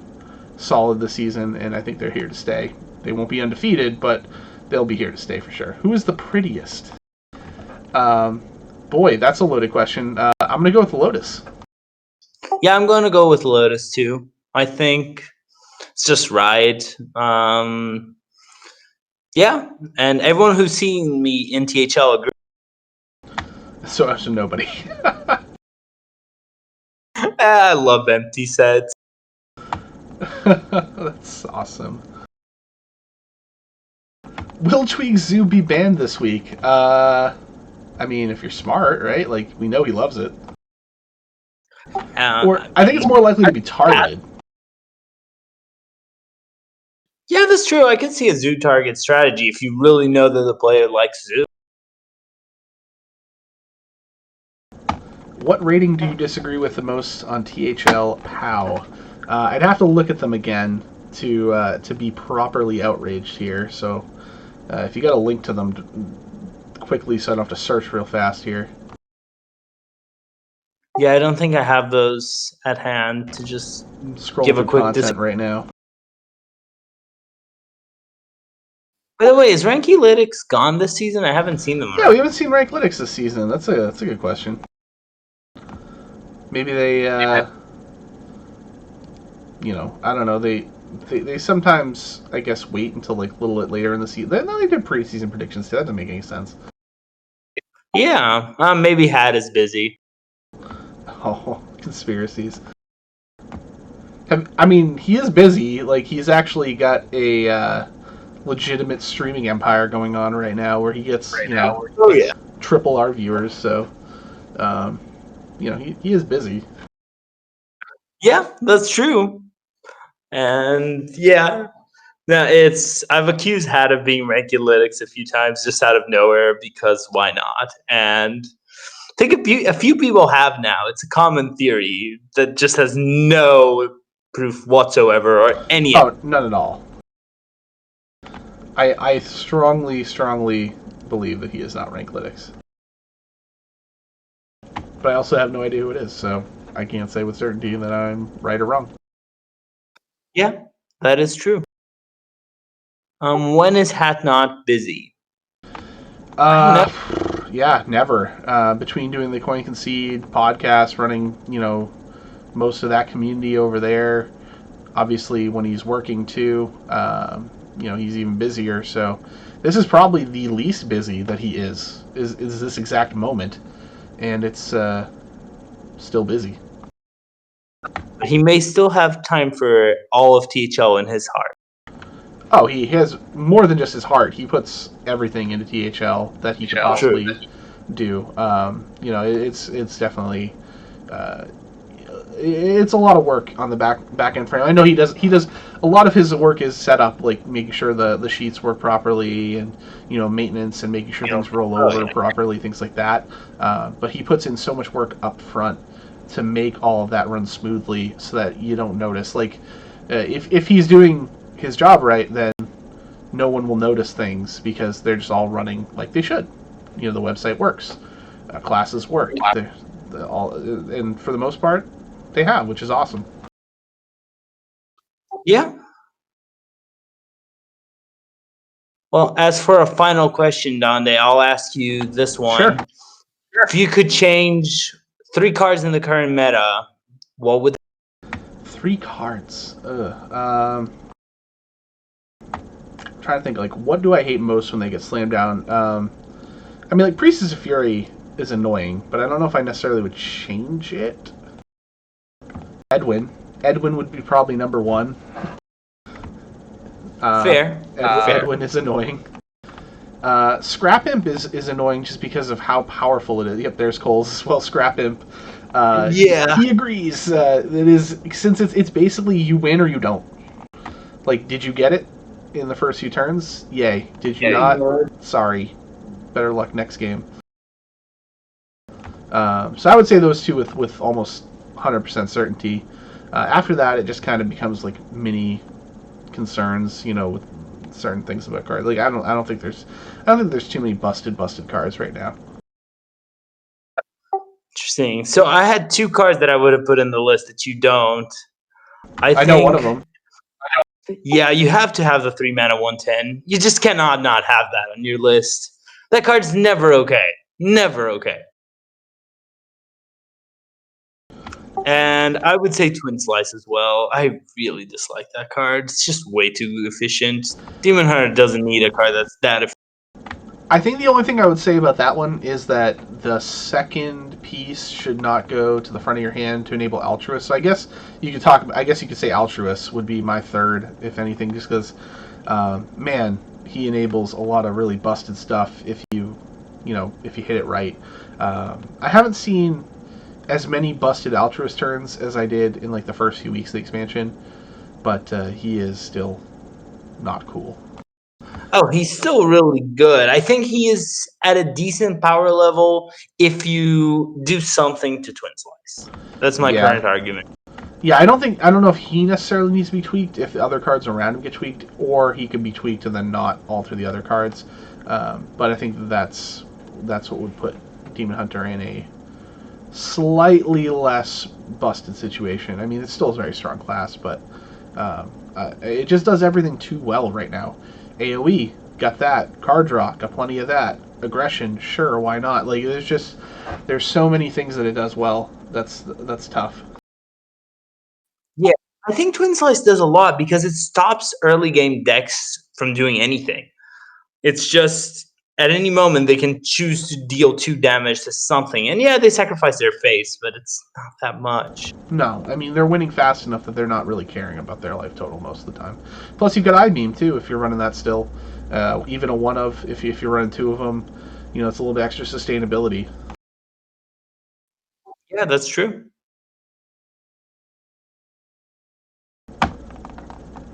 solid this season, and I think they're here to stay. They won't be undefeated, but they'll be here to stay for sure. Who is the prettiest? Boy, that's a loaded question. I'm going to go with Lotus. Yeah, I'm going to go with Lotus too. I think it's just right. Yeah, and everyone who's seen me in THL agrees. So nobody. I love empty sets. That's awesome. Will Tweak Zoo be banned this week? I mean, if you're smart, right? Like, we know he loves it. Or I think it's more likely to be targeted. Yeah, that's true. I can see a zoo target strategy if you really know that the player likes zoo. What rating do you disagree with the most on THL POW? I'd have to look at them again to be properly outraged here. So if you got a link to them quickly so I don't have to search real fast here. Yeah, I don't think I have those at hand to just give a quick content right now. By the way, is Rankalytics gone this season? I haven't seen them. Yeah, we haven't seen Rankalytics this season. That's a good question. Maybe they, you know, I don't know. They sometimes, I guess, wait until like a little bit later in the season. They did preseason predictions too. That doesn't make any sense. Yeah, maybe Hat is busy. Oh, conspiracies. I mean, he is busy. Like, he's actually got a legitimate streaming empire going on right now where he gets, triple our viewers. So, he is busy. Yeah, that's true. And yeah, no, I've accused Hat of being Rankalytics a few times just out of nowhere because why not? And I think a few people have now. It's a common theory that just has no proof whatsoever or any. Oh, none at all. I strongly believe that he is not Rankalytics. But I also have no idea who it is, so I can't say with certainty that I'm right or wrong. Yeah, that is true. When is Hat not busy? Yeah, never. Between doing the Coin Concede podcast, running, most of that community over there, obviously when he's working too, he's even busier. So this is probably the least busy that he is this exact moment, and it's still busy. He may still have time for all of THL in his heart. Oh, he has more than just his heart. He puts everything into THL that he could possibly do. It's definitely it's a lot of work on the back end frame. I know he does a lot of his work is set up, like making sure the sheets work properly and maintenance and making sure things roll over properly, things like that. But he puts in so much work up front to make all of that run smoothly so that you don't notice. Like if he's doing his job right, then no one will notice things because they're just all running like they should. The website works, classes work, and for the most part, they have, which is awesome. Yeah. Well, as for a final question, Donde, I'll ask you this one. Sure. If you could change 3 cards in the current meta, what would? 3 cards. I'm trying to think, like, what do I hate most when they get slammed down? I mean, like, Priestess of Fury is annoying, but I don't know if I necessarily would change it. Edwin would be probably number 1. Fair. Edwin is annoying. Scrap Imp is annoying just because of how powerful it is. Yep, there's Coles as well. Scrap Imp. He agrees. It is, since it's basically you win or you don't. Like, did you get it in the first few turns? Yay. Did you not? Sorry. Better luck next game. So I would say those two with almost 100% certainty. After that, it just kind of becomes like mini concerns, with certain things about cards. Like I don't think there's too many busted cards right now. Interesting. So I had 2 cards that I would have put in the list that you don't. I know one of them. Yeah, you have to have the 3 mana 1/10. You just cannot not have that on your list. That card's never okay. Never okay. And I would say Twin Slice as well. I really dislike that card. It's just way too efficient. Demon Hunter doesn't need a card that's that efficient. I think the only thing I would say about that one is that the second piece should not go to the front of your hand to enable Altruist. So I guess you could talk. I guess you could say Altruist would be my third, if anything, just because, man, he enables a lot of really busted stuff if you hit it right. I haven't seen as many busted Altruist turns as I did in like the first few weeks of the expansion, but he is still not cool. Oh, he's still really good. I think he is at a decent power level if you do something to Twin Slice. That's my current argument. Yeah, I don't know if he necessarily needs to be tweaked, if the other cards around him get tweaked, or he could be tweaked and then not alter the other cards. But I think that's what would put Demon Hunter in a slightly less busted situation. I mean, it's still a very strong class, but it just does everything too well right now. AoE, got that. Card draw, got plenty of that. Aggression, sure, why not? Like, there's so many things that it does well. That's tough. Yeah, I think Twin Slice does a lot because it stops early game decks from doing anything. It's just at any moment they can choose to deal 2 damage to something. And yeah, they sacrifice their face, but it's not that much. No, I mean, they're winning fast enough that they're not really caring about their life total most of the time. Plus, you've got I-Beam, too, if you're running that still. Even a 1-of, if you're running 2 of them, it's a little bit extra sustainability. Yeah, that's true.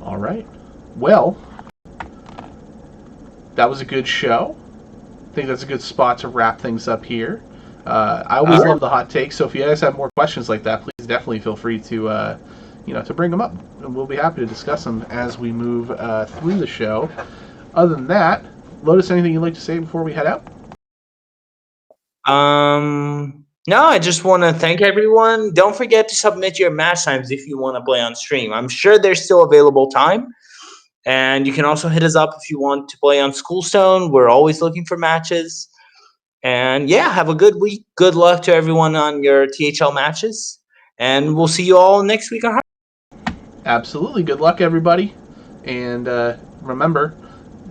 All right. Well, that was a good show. I think that's a good spot to wrap things up here. I always love the hot takes, so if you guys have more questions like that, please definitely feel free to to bring them up, and we'll be happy to discuss them as we move through the show. Other than that, Lotus, anything you'd like to say before we head out? No, I just want to thank everyone. Don't forget to submit your match times if you want to play on stream. I'm sure there's still available time. And you can also hit us up if you want to play on Schoolstone. We're always looking for matches. And yeah, have a good week. Good luck to everyone on your THL matches. And we'll see you all next week on Heart. Absolutely. Good luck, everybody. And remember,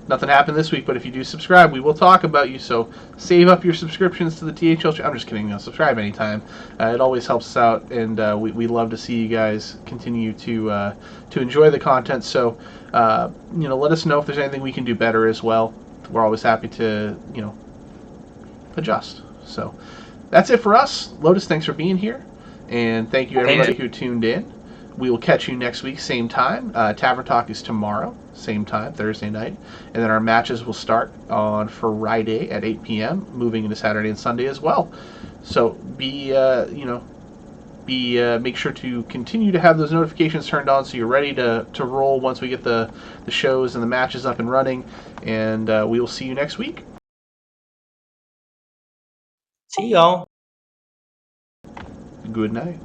nothing happened this week, but if you do subscribe, we will talk about you. So save up your subscriptions to the THL. I'm just kidding. Subscribe anytime. It always helps us out, and we love to see you guys continue to enjoy the content. So let us know if there's anything we can do better as well. We're always happy to adjust. So that's it for us. Lotus, thanks for being here, and thank you everybody who tuned in. We will catch you next week, same time. Tavern Talk is tomorrow, same time, Thursday night. And then our matches will start on Friday at 8 p.m., moving into Saturday and Sunday as well. So make sure to continue to have those notifications turned on so you're ready to roll once we get the shows and the matches up and running. And we will see you next week. See y'all. Good night.